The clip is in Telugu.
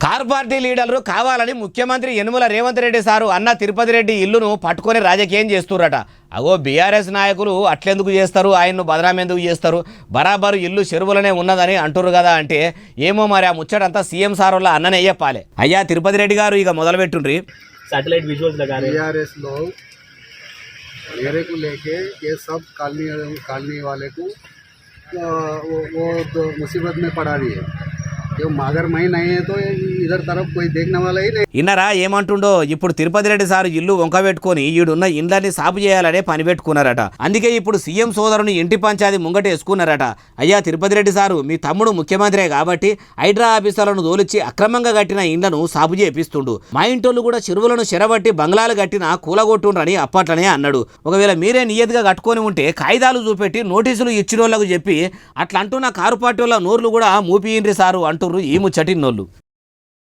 కారు పార్టీ లీడర్లు కావాలని ముఖ్యమంత్రి యనుమల రేవంత్ రెడ్డి సారు అన్న తిరుపతి రెడ్డి ఇల్లును పట్టుకొని రాజకీయం చేస్తురట. అగో బీఆర్ఎస్ నాయకులు అట్లెందుకు చేస్తారు, ఆయన్ను బదనాం ఎందుకు చేస్తారు, బరాబరు ఇల్లు చెరువులనే ఉన్నదని అంటురు కదా అంటే ఏమో మరి ఆ ముచ్చటంతా సీఎం సార్ వల్ల అన్ననే చెప్పాలి. అయ్యా తిరుపతి రెడ్డి గారు ఇక మొదలు పెట్టుండ్రి. सैटेलाइट विजुअल्स लगा रहे हैं। बीआरएस लोग मेरे को लेके ये सब कॉलोनी वाले को वो तो मुसीबत में पड़ा रही है। जो मगर मैं नहीं है तो इधर तरफ कोई देखने वाला ही नहीं। ఇన్నరా ఏమంటుండో. ఇప్పుడు తిరుపతి రెడ్డి సార్ ఇల్లు వంక పెట్టుకొని ఈడున్న ఇండ్లని సాపు చేయాలనే పని పెట్టుకున్నారట. అందుకే ఇప్పుడు సీఎం సోదరుని ఇంటి పంచాయతీ ముంగట వేసుకున్నారట. అయ్యా తిరుపతి రెడ్డి సారు, మీ తమ్ముడు ముఖ్యమంత్రే కాబట్టి హైడ్రా ఆఫీసర్లను దోలిచ్చి అక్రమంగా కట్టిన ఇండ్లను సాపు చేపిస్తుండు. మా ఇంటోళ్ళు కూడా చెరువులను చెరబట్టి బంగ్లాలు కట్టిన కూలగొట్టుండ్రని అప్పట్లనే అన్నాడు. ఒకవేళ మీరే నియతిగా కట్టుకొని ఉంటే కాయిదాలు చూపెట్టి నోటీసులు ఇచ్చినోళ్లకు చెప్పి అట్లా అంటున్న కారు పార్టీ వాళ్ళ నోర్లు కూడా మూపియిండ్రి సారు అంటుర్రు ఈ ముచ్చటిన్నోళ్ళు.